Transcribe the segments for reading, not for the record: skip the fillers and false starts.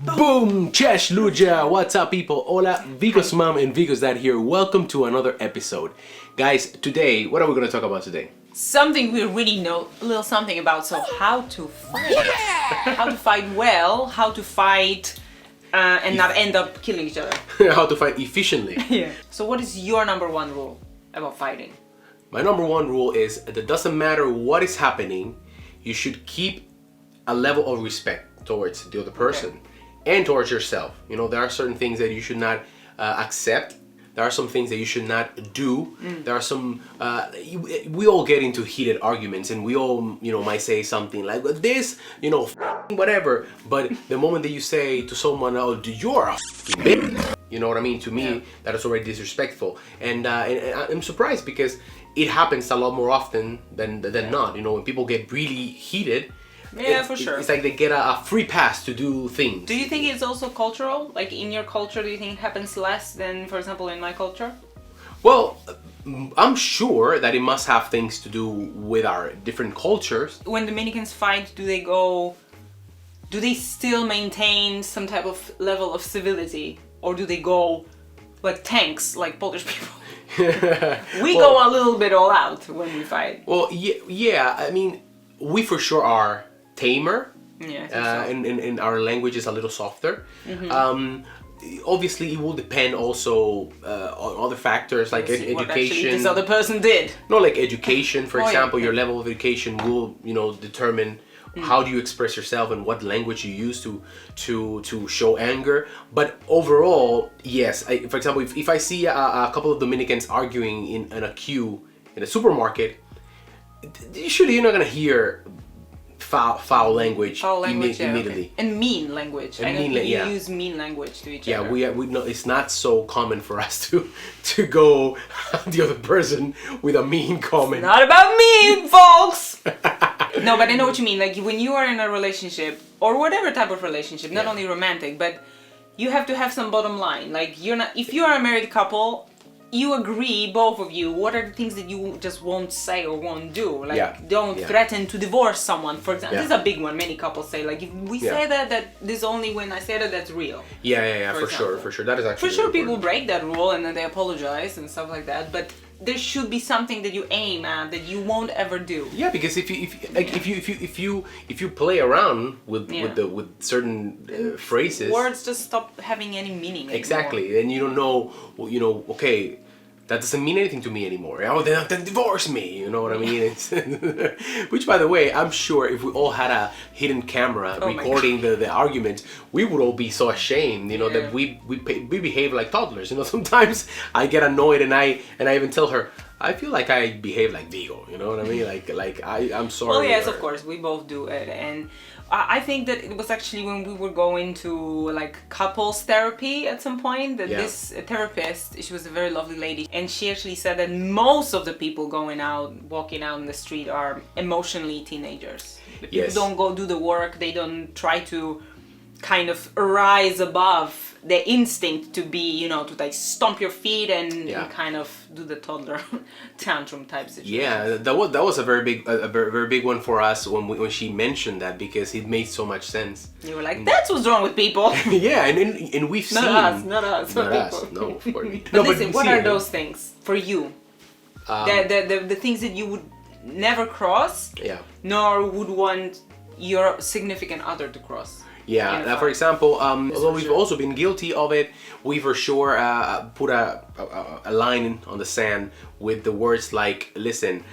Boom! Cześć ludzie! What's up people? Hola, VIGO'S mom and VIGO'S dad here. Welcome to another episode. Guys, today, what are we going to talk about today? Something we really know a little something about, so how to fight. How to fight well, how to fight and not end up killing each other. How to fight efficiently. Yeah. So what is your number one rule about fighting? My number one rule is that it doesn't matter what is happening, you should keep a level of respect towards the other person and towards yourself. You know, there are certain things that you should not accept. There are some things that you should not do. There are some, we all get into heated arguments and we all, you know, might say something like this, you know, whatever. But the moment that you say to someone, oh, you're a bitch, you know what I mean? To me, that is already disrespectful. And I'm surprised because it happens a lot more often than not. You know, when people get really heated, For sure. It's like they get a free pass to do things. Do you think it's also cultural? Like in your culture, do you think it happens less than, for example, in my culture? Well, I'm sure that it must have things to do with our different cultures. When Dominicans fight, do they still maintain some type of level of civility? Or do they go like tanks, like Polish people? We go a little bit all out when we fight. Well, yeah, I mean, we for sure are tamer. Yeah, I think so. And our language is a little softer. Obviously, it will depend also on other factors like education. What actually this other person did. No, like education, for example, yeah. your level of education will, you know, determine how do you express yourself and what language you use to show anger. But overall, yes. For example, if I see a couple of Dominicans arguing in a queue in a supermarket, surely you're not gonna hear foul language, immediately. Okay. And mean language. And I know you use mean language to each other. Yeah, we know it's not so common for us to go the other person with a mean comment. Not about me, folks. No, but I know what you mean. Like when you are in a relationship or whatever type of relationship, not only romantic, but you have to have some bottom line. Like if you are a married couple, you agree, both of you, what are the things that you just won't say or won't do? Like, don't threaten to divorce someone, for example. This is a big one. Many couples say, like, if we say that this only when I say that's real. Yeah, for sure. That is actually for sure, really people important. break that rule and then they apologize and stuff like that. But there should be something that you aim at that you won't ever do. Yeah, because if you play around with certain phrases, words just stop having any meaning anymore. Exactly, and you don't know. Well, you know, okay, that doesn't mean anything to me anymore. Oh, then divorce me. You know what I mean? Which, by the way, I'm sure if we all had a hidden camera recording the argument, we would all be so ashamed. You know that we behave like toddlers. You know, sometimes I get annoyed and I even tell her, I feel like I behave like Vigo. You know what I mean? Like I'm sorry. Well, yes, of course, we both do it, and I think that it was actually when we were going to like couples therapy at some point that this therapist, she was a very lovely lady, and she actually said that most of the people walking out in the street are emotionally teenagers. The people don't go do the work, they don't try to kind of rise above the instinct to be, you know, to like stomp your feet and kind of do the toddler tantrum type situation. Yeah, that was a very big one for us when she mentioned that, because it made so much sense. You were like, that's what's wrong with people. Yeah, and we've seen not us. No, of course. But listen, what are those things for you? The things that you would never cross, nor would want your significant other to cross. Yeah, for example, although we've also been guilty of it, we for sure put a line on the sand with the words like, listen,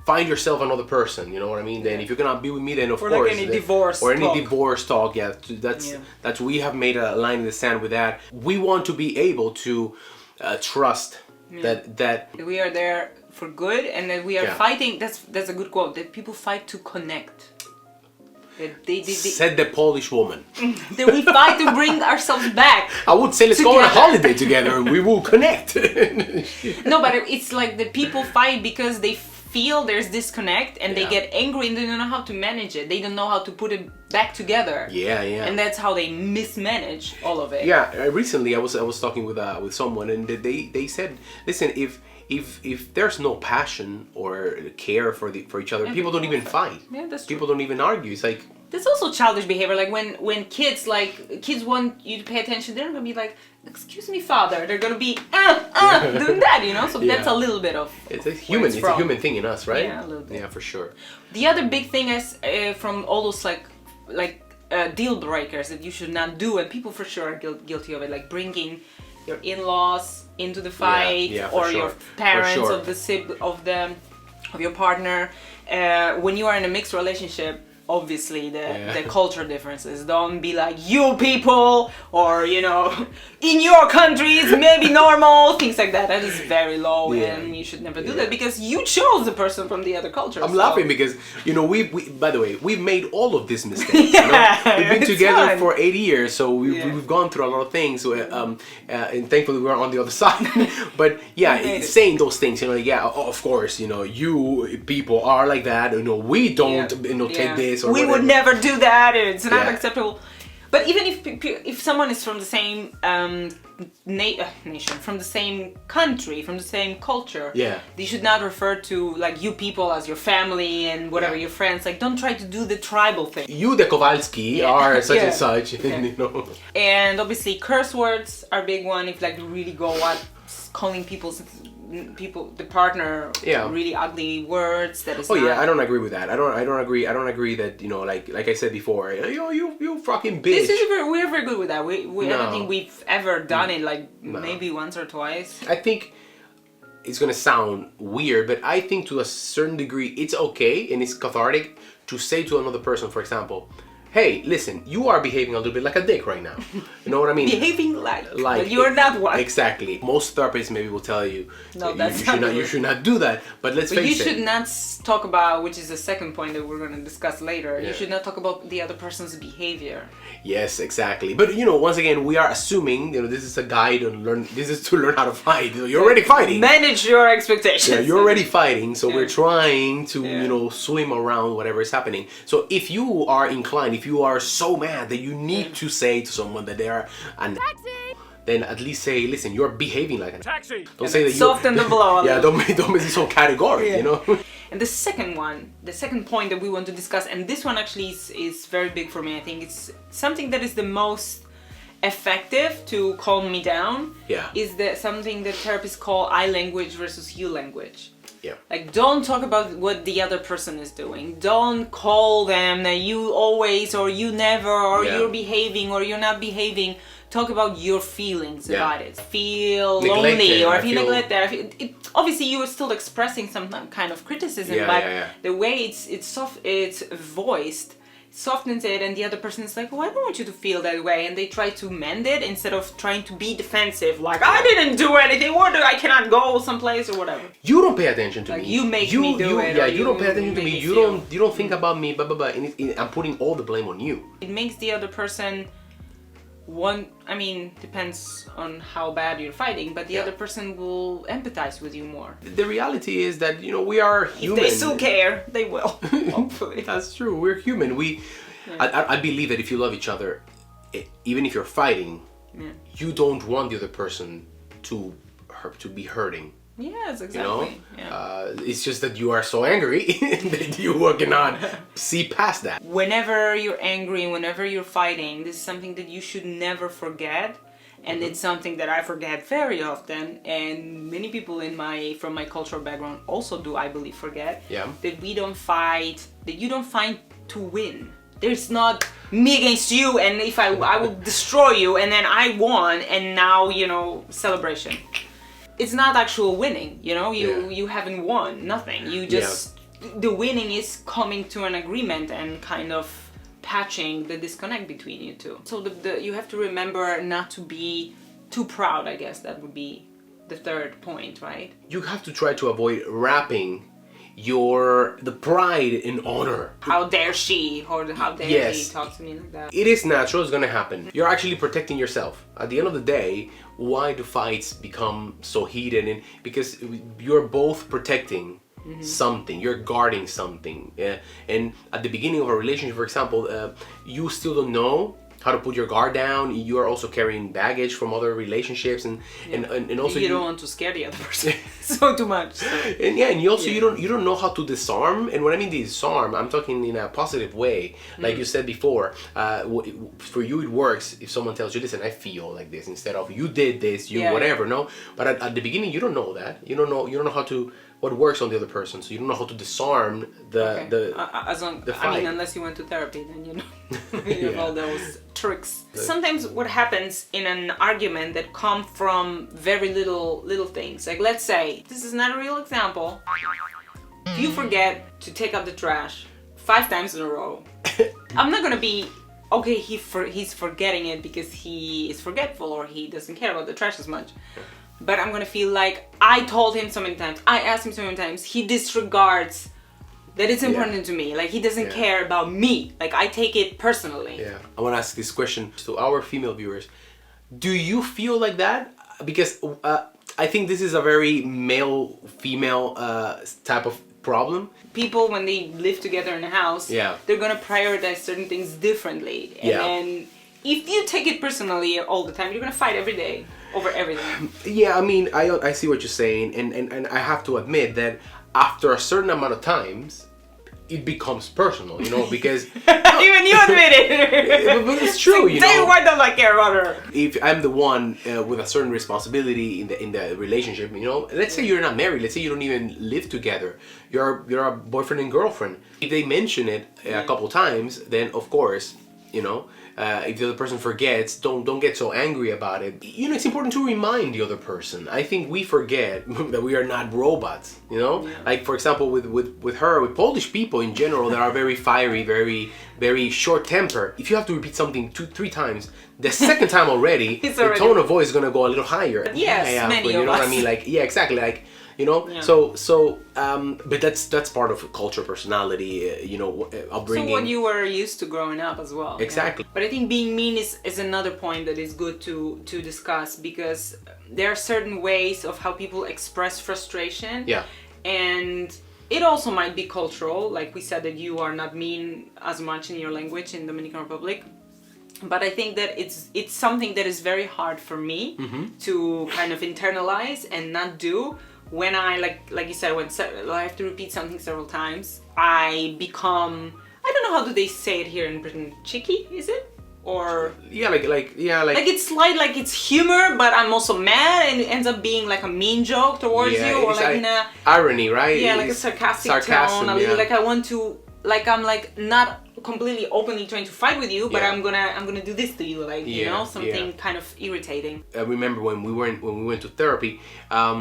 find yourself another person, you know what I mean? Then if you're gonna be with me, then of course. Like any divorce talk, that's we have made a line in the sand with that. We want to be able to trust that we are there for good, and that we are fighting. That's a good quote. That people fight to connect. Said the Polish woman. That we fight to bring ourselves back. I would say let's go on a holiday together and we will connect. No, but it's like the people fight because they feel there's disconnect and they get angry and they don't know how to manage it. They don't know how to put it back together. Yeah. And that's how they mismanage all of it. Yeah, recently I was talking with someone and they said, listen, if there's no passion or care for each other, people don't even fight. Yeah, that's true. People don't even argue. It's like, There's also childish behavior, like when kids want you to pay attention, they're gonna be like, "Excuse me, father." They're gonna be doing that, you know. So that's a little bit of it's a human thing in us, right? Yeah, a little bit. Yeah, for sure. The other big thing is from all those deal breakers that you should not do, and people for sure are guilty of it, like bringing your in-laws into the fight, or your parents of your partner. When you are in a mixed relationship, obviously the culture differences. Don't be like, you people, or you know, in your countries maybe normal, things like that. That is very low, and you should never do that because you chose the person from the other culture. I'm laughing because you know we by the way, we've made all of these mistakes. You know? We've been together for 80 years, so we've gone through a lot of things. So, and thankfully we're on the other side. But saying those things, you know, of course, you know, you people are like that. You know, we don't, you know, take this. We would never do that. It's not acceptable. But even if someone is from the same nation, from the same country, from the same culture, they should not refer to like you people as your family and whatever your friends. Like, don't try to do the tribal thing. You, the Kowalski, are such and such. And, you know. And obviously, curse words are a big one. If like you really go calling the partner really ugly words, that is I don't agree with that. I don't agree that, you know, like I said before, you fucking bitch. We're very good with that. I don't think we've ever done it, like maybe once or twice. I think it's gonna sound weird, but I think to a certain degree it's okay and it's cathartic to say to another person, for example, hey, listen, you are behaving a little bit like a dick right now. You know what I mean? Behaving like but you're not one. Exactly. Most therapists maybe will tell you, no, you should not do that. But let's face it. You should not talk about, which is the second point that we're going to discuss later. You should not talk about the other person's behavior. Yes, exactly. But you know, once again, we are assuming, you know, this is a guide to learn. This is to learn how to fight. You know, you're already fighting. Manage your expectations. Yeah, you're already fighting. So we're trying to, you know, swim around whatever is happening. So if you are inclined, if you are so mad that you need to say to someone that they are a taxi, then at least say, listen, you're behaving like a taxi. Don't say that you soften the blow. Don't make it so categorical, you know. And the second point that we want to discuss, and this one actually is very big for me. I think it's something that is the most effective to calm me down. Is that something that therapists call I language versus you language. Like, don't talk about what the other person is doing. Don't call them that you always or you never or you're behaving or you're not behaving. Talk about your feelings about it. Feel lonely or feel neglected. Obviously, you are still expressing some kind of criticism, but the way it's voiced softens it, and the other person is like, "Oh, I don't want you to feel that way," and they try to mend it instead of trying to be defensive, like I didn't do anything, or I cannot go someplace or whatever. You don't pay attention to me. You make me do it. Yeah, you don't pay attention to me. You don't think about me. Blah blah blah. And I'm putting all the blame on you. It makes the other person depends on how bad you're fighting, but the other person will empathize with you more. The reality is that, you know, we are human. If they still care, they will, hopefully. That's true. We're human. I believe that if you love each other, even if you're fighting, you don't want the other person to be hurting. Yes, exactly. You know? It's just that you are so angry that you cannot see past that. Whenever you're angry, whenever you're fighting, this is something that you should never forget. And it's something that I forget very often. And many people from my cultural background also do, I believe, forget. That we don't fight, that you don't fight to win. There's not me against you, and if I will destroy you, and then I won, and now, you know, celebration. It's not actual winning, you know, you haven't won, nothing. You just, the winning is coming to an agreement and kind of patching the disconnect between you two. So you have to remember not to be too proud, I guess that would be the third point, right? You have to try to avoid wrapping the pride in honor. How dare she, or how dare he talk to me like that? It is natural, it's gonna happen. You're actually protecting yourself. At the end of the day, why do fights become so heated? Because you're both protecting something, you're guarding something. And at the beginning of a relationship, for example, you still don't know how to put your guard down. You are also carrying baggage from other relationships, and also you don't want to scare the other person so too much. So. And you also you don't know how to disarm. And when I mean disarm, I'm talking in a positive way. Like you said before, for you it works if someone tells you, listen, I feel like this, instead of you did this, whatever. No, but at the beginning you don't know that. You don't know how to. What works on the other person, so you don't know how to disarm the fight. I mean, unless you went to therapy, then you know you have all those tricks. Sometimes what happens in an argument that come from very little things, like let's say, this is not a real example, if you forget to take out the trash 5 times in a row, I'm not gonna be, okay, he's forgetting it because he is forgetful or he doesn't care about the trash as much. But I'm gonna feel like I told him so many times, I asked him so many times, he disregards that it's important to me. Like he doesn't care about me. Like I take it personally. Yeah. I wanna ask this question to our female viewers. Do you feel like that? Because I think this is a very male-female type of problem. People, when they live together in a house, they're gonna prioritize certain things differently. And then if you take it personally all the time, you're gonna fight every day over everything. Yeah, I mean, I see what you're saying, and I have to admit that after a certain amount of times, it becomes personal, you know, because even you admit it. But it's true, you know. Why don't I care about her? If I'm the one with a certain responsibility in the relationship, you know, let's say you're not married, let's say you don't even live together, you're a boyfriend and girlfriend. If they mention it a couple times, then of course, you know. If the other person forgets, don't get so angry about it. You know, it's important to remind the other person. I think we forget that we are not robots, you know? Like, for example, with her, with Polish people in general, that are very fiery, very short-tempered. If you have to repeat something 2-3 times, the second time already, the tone of voice is going to go a little higher. Yes, many you know of what us. I mean? Like, exactly. Like, you know, but that's part of culture, personality, you know, upbringing. So what you were used to growing up as well. Exactly. But I think being mean is another point that is good to discuss, because there are certain ways of how people express frustration. Yeah. And it also might be cultural, like we said that you are not mean as much in your language in Dominican Republic. But I think that it's something that is very hard for me to kind of internalize and not do. When I, like you said, when I have to repeat something several times, I become, I don't know, how do they say it here in Britain? Cheeky, is it? Or like it's light, like it's humor, but I'm also mad, and it ends up being like a mean joke towards you, or like in a irony, right? Yeah, like a sarcastic tone. Like I want to, like I'm like not completely openly trying to fight with you, but I'm gonna do this to you, like you know, something kind of irritating. I remember when we went to therapy, a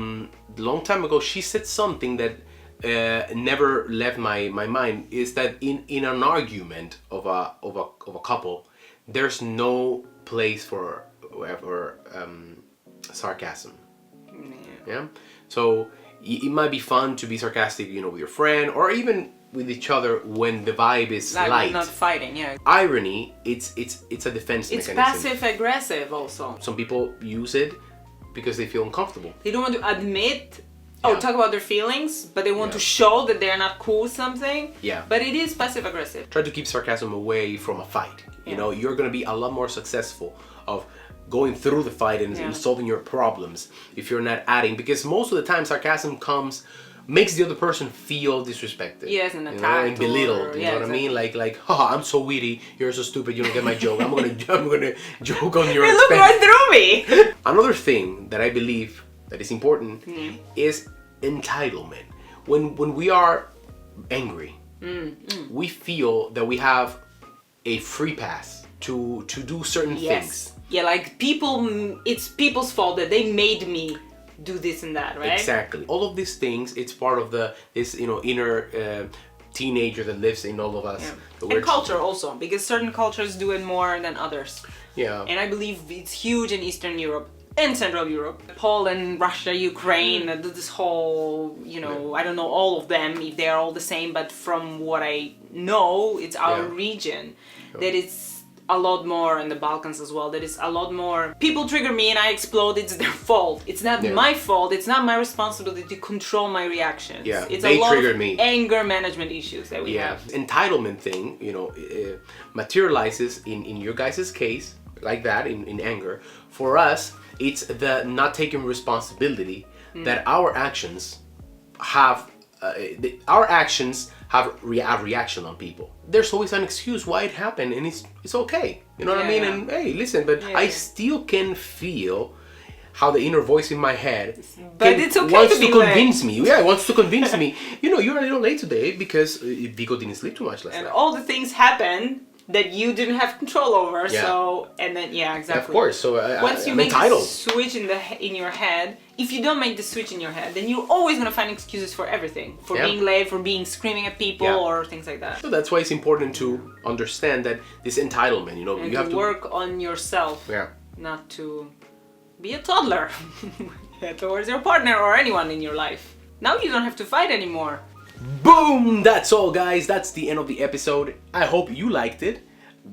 long time ago, she said something that never left my mind. Is that in an argument of a couple, there's no place for sarcasm. Yeah. So it might be fun to be sarcastic, you know, with your friend or even with each other when the vibe is light. Not fighting, yeah. Irony, it's a defense mechanism. It's passive aggressive also. Some people use it because they feel uncomfortable. They don't want to admit, talk about their feelings, but they want to show that they're not cool with something. Yeah. But it is passive aggressive. Try to keep sarcasm away from a fight. You know, you're gonna be a lot more successful of going through the fight and solving your problems if you're not adding, because most of the time sarcasm makes the other person feel disrespected. Yes, and attacked, and belittled. You know what I mean? Like, haha, I'm so witty. You're so stupid. You don't get my joke. I'm gonna joke on your expense. Look right through me. Another thing that I believe that is important is entitlement. When we are angry, we feel that we have a free pass to do certain things. Yeah, like it's people's fault that they made me do this and that, right? Exactly. All of these things, it's part of this inner teenager that lives in all of us. Yeah. And culture also, because certain cultures do it more than others. Yeah. And I believe it's huge in Eastern Europe and Central Europe. Poland, Russia, Ukraine, this whole, you know, I don't know all of them, if they're all the same, but from what I know, it's our region that it's a lot more in the Balkans as well. That is a lot more, people trigger me and I explode, it's their fault. It's not my fault, it's not my responsibility to control my reactions. Yeah, it's they a lot triggered of me. Anger management issues that we have. Entitlement thing, you know, materializes in your guys' case, like that, in anger. For us, it's the not taking responsibility that our actions have, have a reaction on people. There's always an excuse why it happened, and it's okay. You know what I mean? And hey, listen, but I still can feel how the inner voice in my head wants to convince me. Yeah, it wants to convince me. You know, you're a little late today because Vigo didn't sleep too much last night. And all the things happen that you didn't have control over. So, and then exactly. Of course. So once you make the switch in your head, if you don't make the switch in your head, then you're always gonna find excuses for everything, for being late, for being screaming at people or things like that. So that's why it's important to understand that this entitlement, you know, and you have to work on yourself. Yeah. Not to be a toddler towards your partner or anyone in your life. Now you don't have to fight anymore. Boom! That's all, guys. That's the end of the episode. I hope you liked it.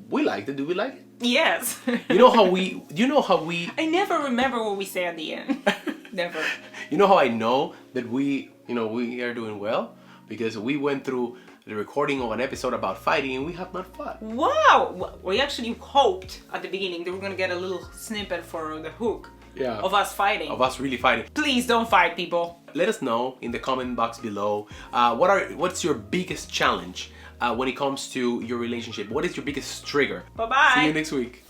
We liked it. Do we like it? Yes. You know how we I never remember what we say at the end. Never. You know how I know that we are doing well? Because we went through the recording of an episode about fighting and we have not fought. Wow! We actually hoped at the beginning that we're gonna get a little snippet for the hook. Yeah. Of us fighting. Of us really fighting. Please don't fight, people. Let us know in the comment box below. What's your biggest challenge when it comes to your relationship? What is your biggest trigger? Bye-bye. See you next week.